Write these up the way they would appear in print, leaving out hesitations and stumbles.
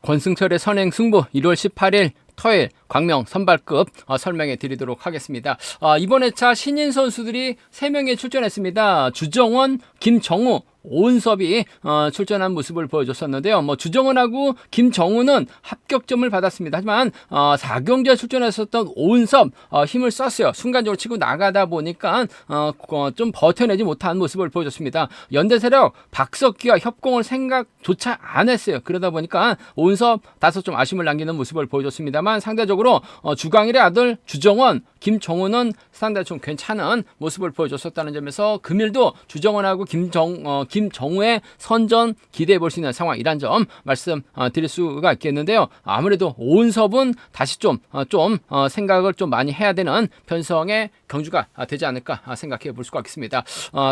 권승철의 선행 승부 1월 18일 토요일 광명 선발급 설명해 드리도록 하겠습니다. 이번 회차 신인 선수들이 3명이 출전했습니다. 주정원, 김정우, 오은섭이 출전한 모습을 보여줬었는데요. 주정원하고 김정우는 합격점을 받았습니다. 하지만 4경기에 출전했었던 오은섭 힘을 썼어요. 순간적으로 치고 나가다 보니까 좀 버텨내지 못한 모습을 보여줬습니다. 연대세력 박석기와 협공을 생각조차 안 했어요. 그러다 보니까 오은섭 다소 좀 아쉬움을 남기는 모습을 보여줬습니다만 상대적으로 주광일의 아들 주정원, 김정우는 상당히 좀 괜찮은 모습을 보여줬었다는 점에서 금일도 주정원하고 김정우의 선전 기대해 볼 수 있는 상황이란 점 말씀 드릴 수가 있겠는데요. 아무래도 오은섭은 다시 좀 생각을 좀 많이 해야 되는 편성의 경주가 되지 않을까 생각해 볼 수가 있겠습니다.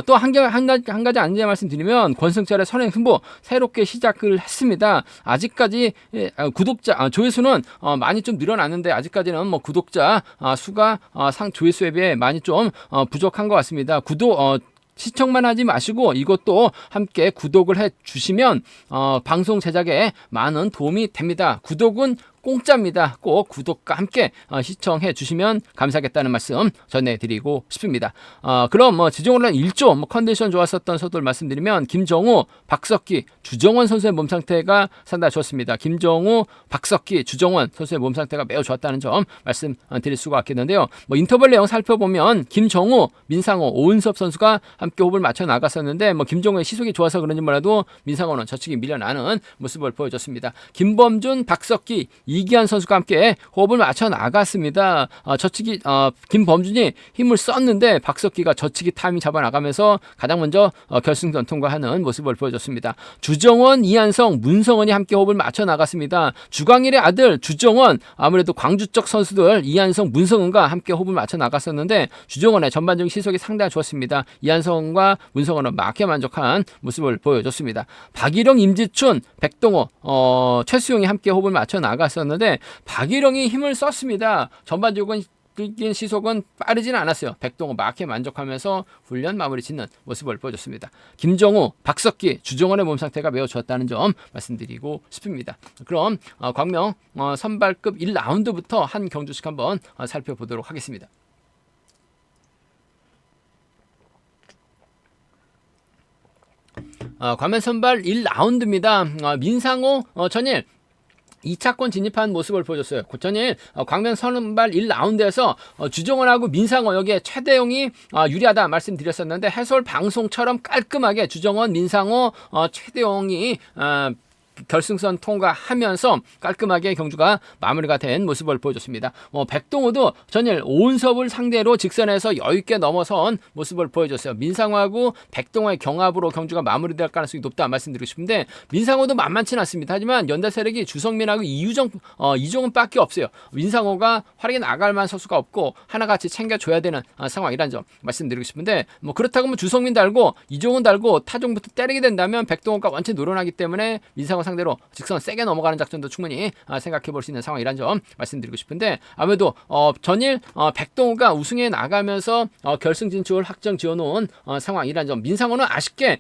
또 한 가지 안내 말씀드리면 권승철의 선행 승부 새롭게 시작을 했습니다. 아직까지 구독자 조회수는 많이 좀 늘어났는데 아직까지는 구독자 수가 조회수에 비해 많이 좀 부족한 것 같습니다. 시청만 하지 마시고 이것도 함께 구독을 해 주시면 방송 제작에 많은 도움이 됩니다. 구독은 공짜입니다. 꼭 구독과 함께 시청해 주시면 감사하겠다는 말씀 전해드리고 싶습니다. 그럼 지정원은 1조 컨디션 좋았었던 선수들 말씀드리면 김정우, 박석기, 주정원 선수의 몸 상태가 상당히 좋습니다. 김정우, 박석기, 주정원 선수의 몸 상태가 매우 좋았다는 점 말씀드릴 수가 있겠는데요. 인터벌 내용 살펴보면 김정우, 민상호, 오은섭 선수가 함께 호흡을 맞춰 나갔었는데 김정우의 시속이 좋아서 그런지 몰라도 민상호는 저측이 밀려나는 모습을 보여줬습니다. 김범준, 박석기, 이기한 선수가 함께 호흡을 맞춰 나갔습니다. 저측이 김범준이 힘을 썼는데 박석기가 저측이 타이밍 잡아 나가면서 가장 먼저 결승전 통과하는 모습을 보여줬습니다. 주정원, 이한성, 문성원이 함께 호흡을 맞춰 나갔습니다. 주광일의 아들 주정원 아무래도 광주 쪽 선수들 이한성, 문성원과 함께 호흡을 맞춰 나갔었는데 주정원의 전반적인 시속이 상당히 좋았습니다. 이한성과 문성원은 맞게 만족한 모습을 보여줬습니다. 박일영, 임지춘, 백동호, 최수용이 함께 호흡을 맞춰 나갔었는데 박일영이 힘을 썼습니다. 전반적인 시속은 빠르지는 않았어요. 백동호 맞게 만족하면서 훈련 마무리 짓는 모습을 보여줬습니다. 김정우, 박석기, 주정원의 몸 상태가 매우 좋았다는 점 말씀드리고 싶습니다. 그럼 광명 선발급 1라운드부터 한 경주씩 한번 살펴보도록 하겠습니다. 광명 선발 1라운드입니다. 민상호, 전일 2차권 진입한 모습을 보여줬어요. 전일 광명 선발 1라운드에서 주정원하고 민상호 여기에 최대용이 유리하다 말씀드렸었는데 해설 방송처럼 깔끔하게 주정원, 민상호, 최대용이 결승선 통과하면서 깔끔하게 경주가 마무리가 된 모습을 보여줬습니다. 백동호도 전일 오은섭을 상대로 직선에서 여유있게 넘어선 모습을 보여줬어요. 민상호하고 백동호의 경합으로 경주가 마무리될 가능성이 높다 말씀드리고 싶은데 민상호도 만만치는 않습니다. 하지만 연달세력이 주성민하고 이종은 밖에 없어요. 민상호가 활약에 나갈 만한 선수가 없고 하나같이 챙겨줘야 되는 상황이란 점 말씀드리고 싶은데 그렇다고 주성민 달고 이종은 달고 타종부터 때리게 된다면 백동호가 완전히 노련하기 때문에 민상호 상대로 직선 세게 넘어가는 작전도 충분히 생각해 볼 수 있는 상황이란 점 말씀드리고 싶은데 아무래도 전일 백동호가 우승에 나가면서 결승 진출 확정 지어놓은 상황이란 점 민상호는 아쉽게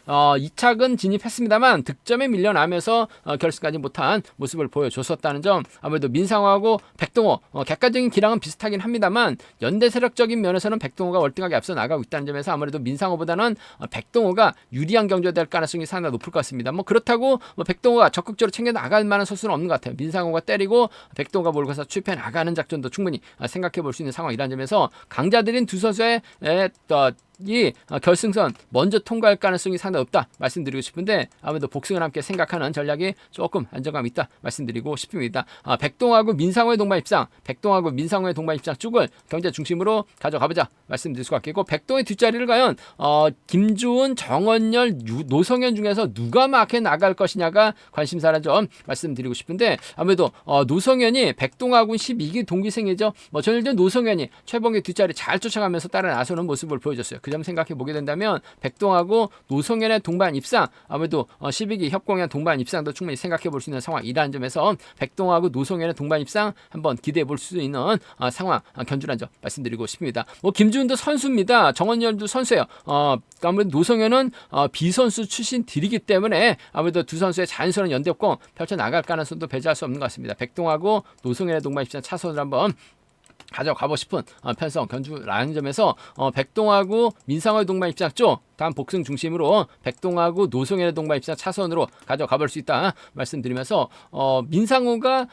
2차근 진입했습니다만 득점에 밀려나면서 결승까지 못한 모습을 보여줬었다는 점 아무래도 민상호하고 백동호 객관적인 기량은 비슷하긴 합니다만 연대 세력적인 면에서는 백동호가 월등하게 앞서 나가고 있다는 점에서 아무래도 민상호보다는 백동호가 유리한 경주가 될 가능성이 상당히 높을 것 같습니다. 그렇다고 백동호가 적극적으로 챙겨 나갈 만한 선수는 없는 것 같아요. 민상호가 때리고 백동호가 몰고서 추입해 나가는 작전도 충분히 생각해 볼 수 있는 상황이라는 점에서 강자들인 두 선수의 이 결승선 먼저 통과할 가능성이 상당히 없다 말씀드리고 싶은데 아무래도 복승을 함께 생각하는 전략이 조금 안정감 있다 말씀드리고 싶습니다. 백동하고 민상호의 동반 입상, 백동하고 민상호의 동반 입상 쪽을 경제 중심으로 가져가보자 말씀드릴 수가 있겠고 백동의 뒷자리를 과연 김주은, 정원열, 노성현 중에서 누가 막해 나갈 것이냐가 관심사라는 점 말씀드리고 싶은데 아무래도 노성현이 백동하고 12기 동기생이죠. 전일전 노성현이 최봉의 뒷자리 잘 쫓아가면서 따라 나서는 모습을 보여줬어요. 그 점 생각해 보게 된다면 백동하고 노성현의 동반 입상, 아무래도 12기 협공연 동반 입상도 충분히 생각해 볼 수 있는 상황이라는 점에서 백동하고 노성현의 동반 입상 한번 기대해 볼 수 있는 상황 견주란 점 말씀드리고 싶습니다. 김주훈도 선수입니다. 정원열도 선수예요. 아무래도 노성현은 비선수 출신들이기 때문에 아무래도 두 선수의 자연스러운 연대협공 펼쳐 나갈 가능성도 배제할 수 없는 것 같습니다. 백동하고 노성현의 동반 입상 차선을 한번 가져가고 싶은 편성 견주라는 점에서 백동하고 민상호의 동반 입장 쪽 다음 복승 중심으로 백동하고 노성현의 동반 입장 차선으로 가져가 볼 수 있다 말씀드리면서 민상호가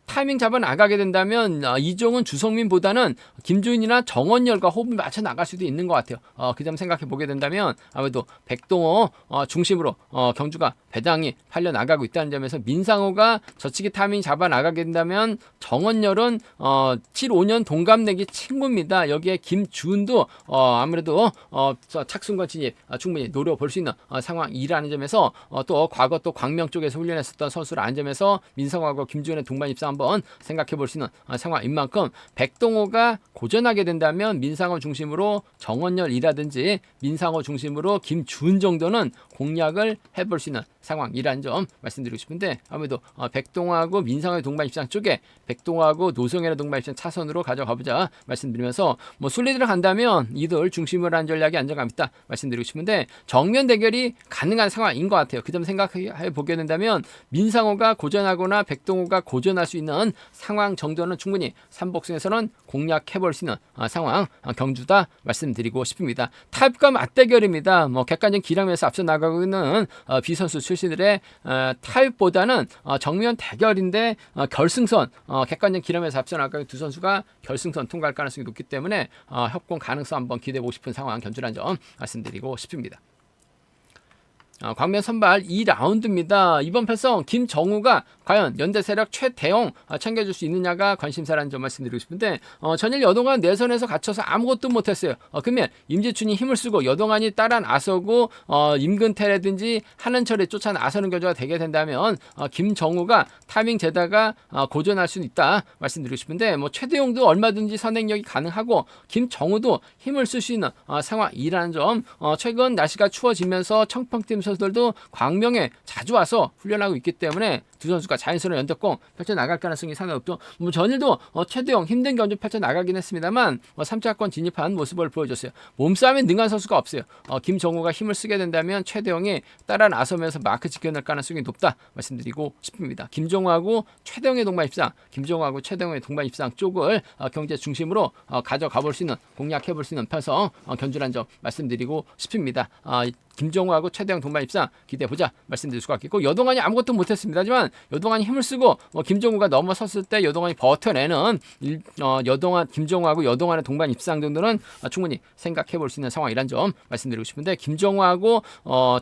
타이밍 잡아 나가게 된다면 이종은 주성민보다는 김주인이나 정원열과 호흡을 맞춰 나갈 수도 있는 것 같아요. 그 점 생각해 보게 된다면 아무래도 백동호 중심으로 경주가 배당이 팔려 나가고 있다는 점에서 민상호가 저치기 타이밍 잡아 나가게 된다면 정원열은 7, 5년 동갑내기 친구입니다. 여기에 김주은도 아무래도 착순권 진입 충분히 노려볼 수 있는 상황이라는 점에서 또 과거 또 광명 쪽에서 훈련했었던 선수라는 점에서 민상호하고 김주은의 동반 입상 한번 생각해 볼 수 있는 상황인 만큼 백동호가 고전하게 된다면 민상호 중심으로 정원열이라든지 민상호 중심으로 김주은 정도는 공략을 해볼 수 있는 상황이라는 점 말씀드리고 싶은데 아무래도 백동호하고 민상호의 동반 입장 쪽에 백동호하고 노성현의 동반 입장 차선으로 가져가보자 말씀드리면서 순리대로 간다면 이들 중심으로 한 전략이 안정감 있다 말씀드리고 싶은데 정면 대결이 가능한 상황인 것 같아요. 그 점 생각해 보게 된다면 민상호가 고전하거나 백동호가 고전할 수 있는 상황 정도는 충분히 삼복승에서는 공략해볼 수 있는 상황 경주다 말씀드리고 싶습니다. 타입과 맞대결입니다. 객관적 기량에서 앞서 나가고 있는 비선수 출신들의 타입보다는 정면 대결인데 결승선 객관적 기량에서 앞서 나가고 두 선수가 결승선 통과할 가능성이 높기 때문에 협공 가능성 한번 기대해보고 싶은 상황 견주란 점 말씀드리고 싶습니다. 광명 선발 2라운드입니다. 이번 편성 김정우가 과연 연대 세력 최대형 챙겨줄 수 있느냐가 관심사라는 점 말씀드리고 싶은데 전일 여동안 내선에서 갇혀서 아무것도 못했어요. 그러면 임지춘이 힘을 쓰고 여동안이 따라 나서고 임근태라든지 한은철에 쫓아 나서는 견주가 되게 된다면 김정우가 타이밍 재다가 고전할 수 있다 말씀드리고 싶은데 최대용도 얼마든지 선행력이 가능하고 김정우도 힘을 쓸 수 있는 상황이라는 점 최근 날씨가 추워지면서 청평팀 선수들도 광명에 자주 와서 훈련하고 있기 때문에 두 선수가 자연스러운 연대공 펼쳐 나갈 가능성이 상당히 없죠. 전일도 최대형 힘든 견주 펼쳐 나가긴 했습니다만 3차권 진입한 모습을 보여줬어요. 몸싸움에 능한 선수가 없어요. 김정우가 힘을 쓰게 된다면 최대형이 따라 나서면서 마크 지켜낼 가능성이 높다 말씀드리고 싶습니다. 김정우하고 최대형의 동반 입상, 김정우하고 최대형의 동반 입상 쪽을 경제 중심으로 가져가 볼 수 있는 공략해 볼 수 있는 편성 견주란 점 말씀드리고 싶습니다. 김정우하고 최대형 동반 입상 기대해보자 말씀드릴 수가 있겠고 여동안이 아무것도 못했습니다. 하지만 여동안이 힘을 쓰고 김정우가 넘어섰을 때 여동안이 버텨내는 김정우하고 여동안의 동반 입상 정도는 충분히 생각해볼 수 있는 상황이란 점 말씀드리고 싶은데 김정우하고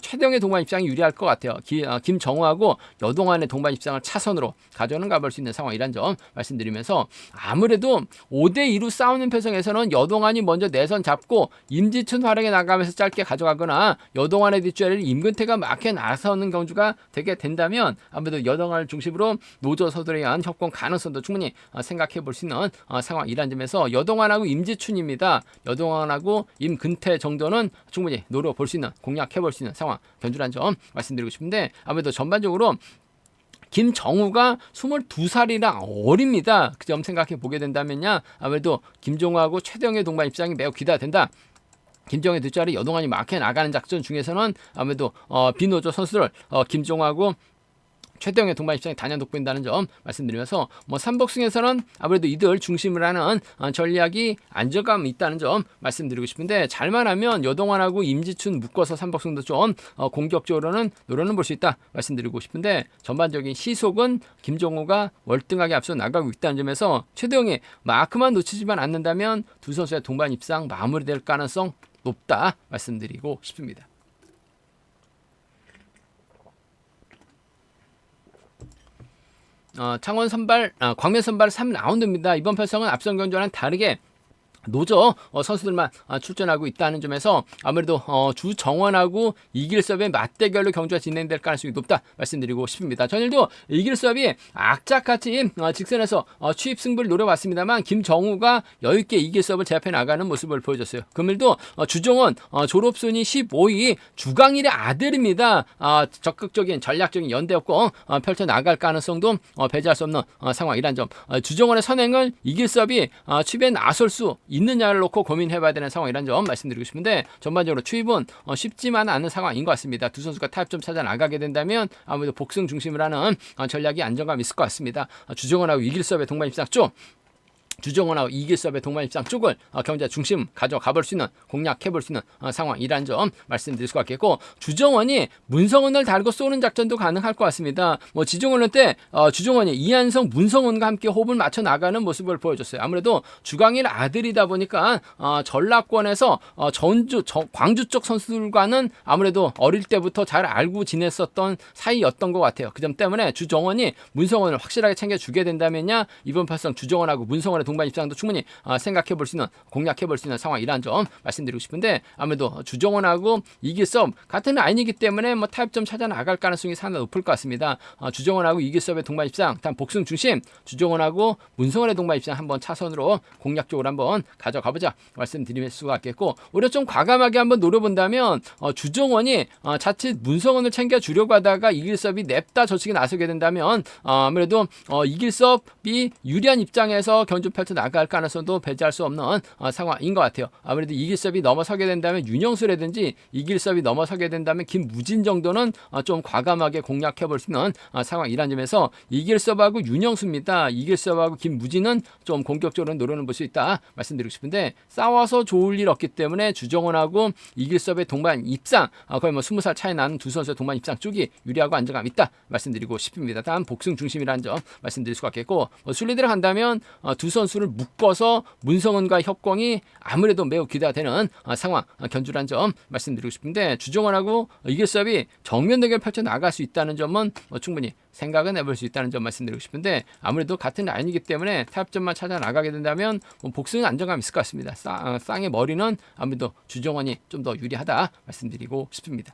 최대형의 동반 입상이 유리할 것 같아요. 김정우하고 여동안의 동반 입상을 차선으로 가져오는 가볼 수 있는 상황이란 점 말씀드리면서 아무래도 5대2로 싸우는 편성에서는 여동안이 먼저 내선 잡고 임지춘 활용해 나가면서 짧게 가져가거나 여동안의 뒷자리를 임근태가 막혀 나서는 경주가 되게 된다면 아무래도 여동안을 중심으로 노조 서들에 의한 협공 가능성도 충분히 생각해 볼 수 있는 상황이란 점에서 여동안하고 임지춘입니다. 여동안하고 임근태 정도는 충분히 노려볼 수 있는 공략해 볼 수 있는 상황 견주란 점 말씀드리고 싶은데 아무래도 전반적으로 김정우가 22살이라 어립니다. 그 점 생각해 보게 된다면요 아무래도 김정우하고 최대형의 동반 입장이 매우 기대된다. 김정우의 뒷자리 여동안이 막혀 나가는 작전 중에서는 아무래도 비노조 선수들 김정우하고 최대형의 동반 입장이 단연 돋보인다는 점 말씀드리면서 삼복승에서는 아무래도 이들 중심을 하는 전략이 안정감이 있다는 점 말씀드리고 싶은데 잘만 하면 여동안하고 임지춘 묶어서 삼복승도 좀 공격적으로는 노려는 볼 수 있다 말씀드리고 싶은데 전반적인 시속은 김정우가 월등하게 앞서 나가고 있다는 점에서 최대형이 마크만 놓치지만 않는다면 두 선수의 동반 입상 마무리될 가능성 높다 말씀드리고 싶습니다. 창원 선발, 광명 선발 3라운드입니다. 이번 편성은 앞선 견주와는 다르게 노저 선수들만 출전하고 있다는 점에서 아무래도 주정원하고 이길섭의 맞대결로 경주가 진행될 가능성이 높다 말씀드리고 싶습니다. 전일도 이길섭이 악착같이 직선에서 취입 승부를 노려봤습니다만 김정우가 여유있게 이길섭을 제압해 나가는 모습을 보여줬어요. 금일도 주정원 졸업순위 15위 주강일의 아들입니다. 적극적인 전략적인 연대협공 펼쳐나갈 가능성도 배제할 수 없는 상황이란 점. 주정원의 선행을 이길섭이 취입에 나설 수 있느냐를 놓고 고민해봐야 되는 상황이란 점 말씀드리고 싶은데, 전반적으로 추입은 쉽지만 않은 상황인 것 같습니다. 두 선수가 타협점 찾아 나가게 된다면 아무래도 복승 중심을 하는 전략이 안정감 있을 것 같습니다. 주정원하고 이길섭의 동반 입상 쪽, 주정원하고 이길섭의 동반 입상 쪽을 경자 중심 가져가 볼 수 있는, 공략해 볼 수 있는 상황이란 점 말씀드릴 수가 있겠고, 주정원이 문성원을 달고 쏘는 작전도 가능할 것 같습니다. 지정원은 때 주정원이 이한성, 문성원과 함께 호흡을 맞춰 나가는 모습을 보여줬어요. 아무래도 주강일 아들이다 보니까 전라권에서 광주 쪽 선수들과는 아무래도 어릴 때부터 잘 알고 지냈었던 사이였던 것 같아요. 그 점 때문에 주정원이 문성원을 확실하게 챙겨주게 된다면야 이번 팔성 주정원하고 문성원의 동반 입장도 충분히 생각해 볼 수 있는, 공략해 볼 수 있는 상황이라는 점 말씀드리고 싶은데, 아무래도 주정원하고 이길섭 같은 라인이기 때문에 타협점 찾아 나갈 가능성이 상당히 높을 것 같습니다. 주정원하고 이길섭의 동반 입장, 다음 복승 중심, 주정원하고 문성원의 동반 입장 한번 차선으로 공략적으로 한번 가져가 보자 말씀드릴 수가 있겠고, 오히려 좀 과감하게 한번 노려본다면 주정원이 자칫 문성원을 챙겨 주려고 하다가 이길섭이 냅다 저측에 나서게 된다면 아무래도 이길섭이 유리한 입장에서 견주 펼쳐 나갈 가능성도 배제할 수 없는 상황인 것 같아요. 아무래도 이길섭이 넘어서게 된다면 윤영수라든지, 이길섭이 넘어서게 된다면 김무진 정도는 좀 과감하게 공략해 볼 수 있는 상황이라는 점에서 이길섭하고 윤영수입니다. 이길섭하고 김무진은 좀 공격적으로 노려는 볼 수 있다 말씀드리고 싶은데, 싸워서 좋을 일 없기 때문에 주정원하고 이길섭의 동반 입상, 거의 20살 차이 나는 두 선수의 동반 입상 쪽이 유리하고 안정감 있다 말씀드리고 싶습니다. 다음 복승 중심이라는 점 말씀드릴 수가 있겠고, 순리대로 간다면 두 선수를 묶어서 문성원과 협공이 아무래도 매우 기대가 되는 상황, 견주란 점 말씀드리고 싶은데, 주정원하고 이길섭이 정면 대결 펼쳐 나갈 수 있다는 점은 충분히 생각은 해볼 수 있다는 점 말씀드리고 싶은데, 아무래도 같은 라인이기 때문에 타협점만 찾아 나가게 된다면 복승은 안정감 있을 것 같습니다. 쌍의 머리는 아무래도 주정원이 좀 더 유리하다 말씀드리고 싶습니다.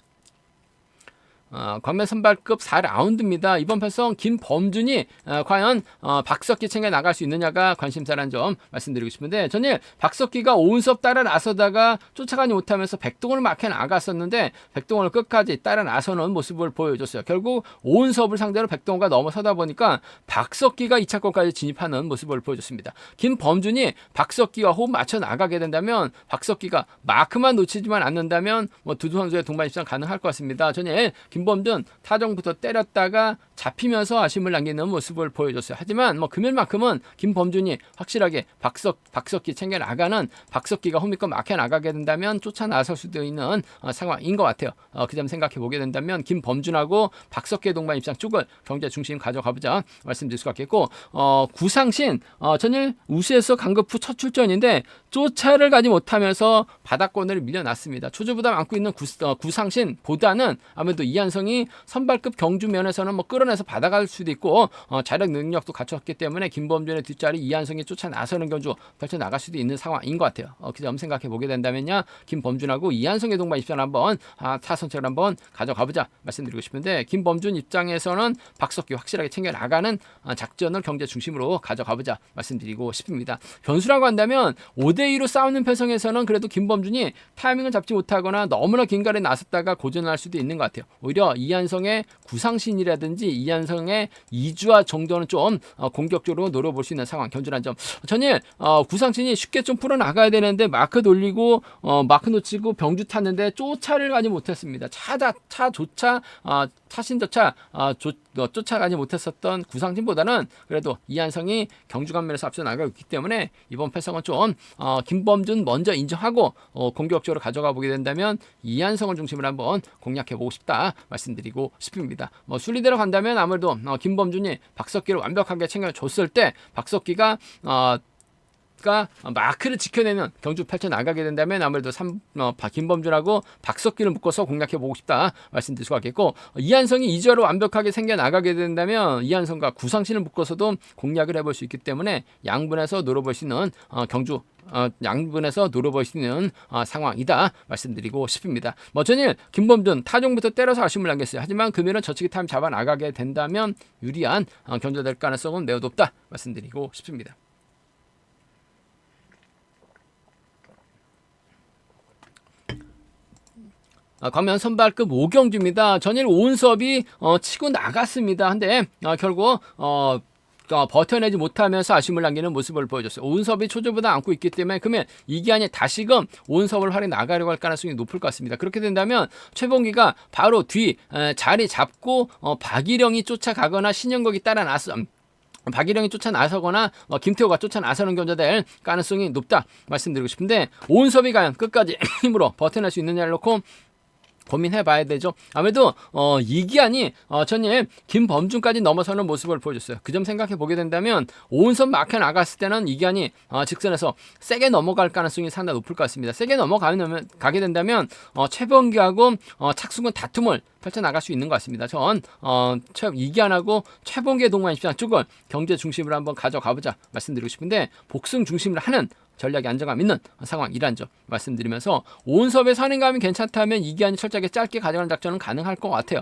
광명 선발급 4라운드입니다. 이번 편성 김범준이 과연 박석기 챙겨 나갈 수 있느냐가 관심사라는 점 말씀드리고 싶은데, 전일 박석기가 오은섭 따라 나서다가 쫓아가지 못하면서 백동원을 막혀 나갔었는데 백동원을 끝까지 따라 나서는 모습을 보여줬어요. 결국 오은섭을 상대로 백동원과 넘어서다 보니까 박석기가 2차권까지 진입하는 모습을 보여줬습니다. 김범준이 박석기와 호흡 맞춰 나가게 된다면, 박석기가 마크만 놓치지만 않는다면 두 선수의 동반 입상 가능할 것 같습니다. 전일 김범준 타정부터 때렸다가 잡히면서 아쉬움을 남기는 모습을 보여줬어요. 하지만 금일만큼은 김범준이 확실하게 박석기 챙겨 나가는, 박석기가 홈이권 막혀 나가게 된다면 쫓아 나설 수도 있는 상황인 것 같아요. 그 점 생각해 보게 된다면 김범준하고 박석기의 동반 입상 쪽을 경제 중심 가져가보자 말씀드릴 수가 있겠고, 구상신 전일 우수에서 강급 후 첫 출전인데 쫓아를 가지 못하면서 바닥권을 밀려났습니다. 초조부담 안고 있는 구상신보다는 아무래도 이한성이 선발급 경주 면에서는 끌어내서 받아갈 수도 있고 자력 능력도 갖췄기 때문에 김범준의 뒷자리 이한성이 쫓아 나서는 경주 펼쳐 나갈 수도 있는 상황인 것 같아요. 그 점 생각해 보게 된다면요, 김범준하고 이한성의 동반 입장 한번 타선처럼 한번 가져가보자 말씀드리고 싶은데, 김범준 입장에서는 박석기 확실하게 챙겨 나가는 작전을 경제 중심으로 가져가보자 말씀드리고 싶습니다. 변수라고 한다면 5대2로 싸우는 편성에서는 그래도 김범준이 타이밍을 잡지 못하거나 너무나 긴갈에 나섰다가 고전할 수도 있는 것 같아요. 오히려 이한성의 구상신이라든지 이한성의 이주화 정도는 좀 공격적으로 노려볼 수 있는 상황, 견주란 점. 전일 구상신이 쉽게 좀 풀어나가야 되는데 마크 돌리고 마크 놓치고 병주 탔는데 쫓아를 가지 못했습니다. 차조차 차신조차 쫓아가지 못했었던 구상진보다는 그래도 이한성이 경주간면에서 앞서 나가고 있기 때문에 이번 패성은 좀 김범준 먼저 인정하고 공격적으로 가져가 보게 된다면 이한성을 중심으로 한번 공략해 보고 싶다 말씀드리고 싶습니다. 순리대로 간다면 아무래도 김범준이 박석기를 완벽하게 챙겨줬을 때 박석기가 오은섭이가 마크를 지켜내는 경주 펼쳐나가게 된다면 아무래도 김범준하고 박석기를 묶어서 공략해보고 싶다 말씀드릴 수가 있겠고, 이한성이 2주로 완벽하게 생겨나가게 된다면 이한성과 구상신을 묶어서도 공략을 해볼 수 있기 때문에 양분에서 노려볼 수 있는 양분에서 노려볼 수 있는 상황이다 말씀드리고 싶습니다. 전일 김범준 타종부터 때려서 아쉬움을 남겼어요. 하지만 금일은 저치기 타임 잡아 나가게 된다면 유리한 경주될 가능성은 매우 높다 말씀드리고 싶습니다. 광명 선발급 5경주입니다. 전일 오은섭이 치고 나갔습니다. 한데 결국 버텨내지 못하면서 아쉬움을 남기는 모습을 보여줬어요. 오은섭이 초조보다 안고 있기 때문에 그러면 이기한이 다시금 오은섭을 활에 나가려고 할 가능성이 높을 것 같습니다. 그렇게 된다면 최봉기가 바로 뒤 자리 잡고 박일영이 쫓아가거나 신영국이 따라 박일영이 쫓아 나서거나 김태호가 쫓아 나서는 경주될 가능성이 높다 말씀드리고 싶은데, 오은섭이 과연 끝까지 힘으로 버텨낼 수 있느냐를 놓고 고민해봐야 되죠. 아무래도 이기한이 전일 김범준까지 넘어서는 모습을 보여줬어요. 그 점 생각해보게 된다면 오은섭 막혀 나갔을 때는 이기한이 직선에서 세게 넘어갈 가능성이 상당히 높을 것 같습니다. 세게 가게 된다면 최범기하고 착수군 다툼을 펼쳐나갈 수 있는 것 같습니다. 전 이기한하고 최범기의 동반 입장 쪽을 경제 중심으로 한번 가져가보자 말씀드리고 싶은데, 복승 중심으로 하는 전략이 안정감 있는 상황이란 점 말씀드리면서, 오은섭의 선행감이 괜찮다면 이기한이 철저하게 짧게 가져가는 작전은 가능할 것 같아요.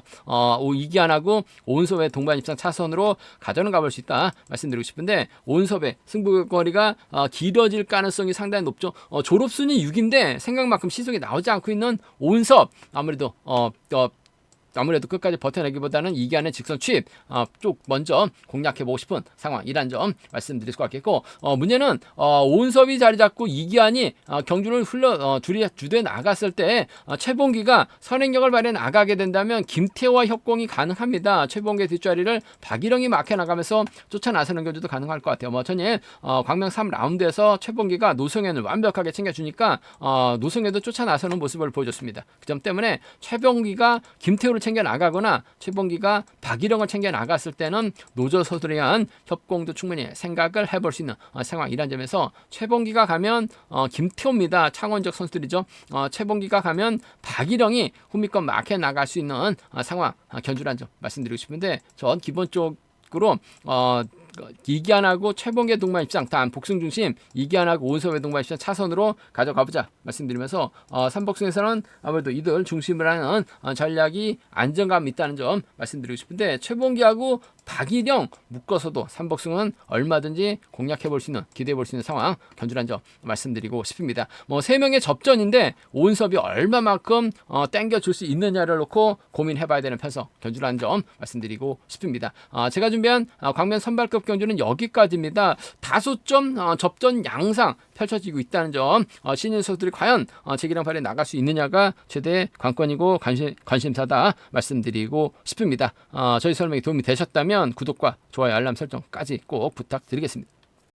이기한하고 오은섭의 동반 입장 차선으로 가져는 가볼 수 있다 말씀드리고 싶은데, 오은섭의 승부거리가 길어질 가능성이 상당히 높죠. 졸업순위 6인데 생각만큼 시속이 나오지 않고 있는 오은섭, 아무래도 끝까지 버텨내기보다는 이기한의 직선 추입 쪽 먼저 공략해보고 싶은 상황이란 점 말씀드릴 수 있겠고, 문제는 오은섭이 자리 잡고 이기한이 경주를 둘이 주도해 나갔을 때 최봉기가 선행력을 발휘해 나가게 된다면 김태호와 협공이 가능합니다. 최봉기의 뒷자리를 박일영이 막혀 나가면서 쫓아 나서는 경주도 가능할 것 같아요. 전일 광명 3라운드에서 최봉기가 노성현을 완벽하게 챙겨주니까 노성현도 쫓아 나서는 모습을 보여줬습니다. 그 점 때문에 최봉기가 김태호를 챙겨 나가거나 최봉기가 박일영을 챙겨 나갔을 때는 노조서들에 의한 협공도 충분히 생각을 해볼 수 있는 상황이란 점에서, 최봉기가 가면 김태호입니다. 창원적 선수들이죠. 최봉기가 가면 박일영이 후미권 막혀 나갈 수 있는 상황 견주란 점 말씀드리고 싶은데, 전 기본적으로 이기한하고 최봉기의 동반 입장 단 복승 중심, 이기한하고 오은섭의 동반 입장 차선으로 가져가보자 말씀드리면서, 3복승에서는 아무래도 이들 중심을 하는 전략이 안정감 있다는 점 말씀드리고 싶은데, 최봉기하고 박일영 묶어서도 3복승은 얼마든지 공략해볼 수 있는, 기대해볼 수 있는 상황 견주란 점 말씀드리고 싶습니다. 3명의 접전인데 오은섭이 얼마만큼 땡겨줄 수 있느냐를 놓고 고민해봐야 되는 편성 견주란 점 말씀드리고 싶습니다. 제가 준비한 광면 선발급 경주는 여기까지입니다. 다소 좀 접전 양상 펼쳐지고 있다는 점, 신인 선수들이 과연 제기랑 발에 나갈 수 있느냐가 최대 관건이고 관심사다 말씀드리고 싶습니다. 저희 설명이 도움이 되셨다면 구독과 좋아요, 알람 설정까지 꼭 부탁드리겠습니다.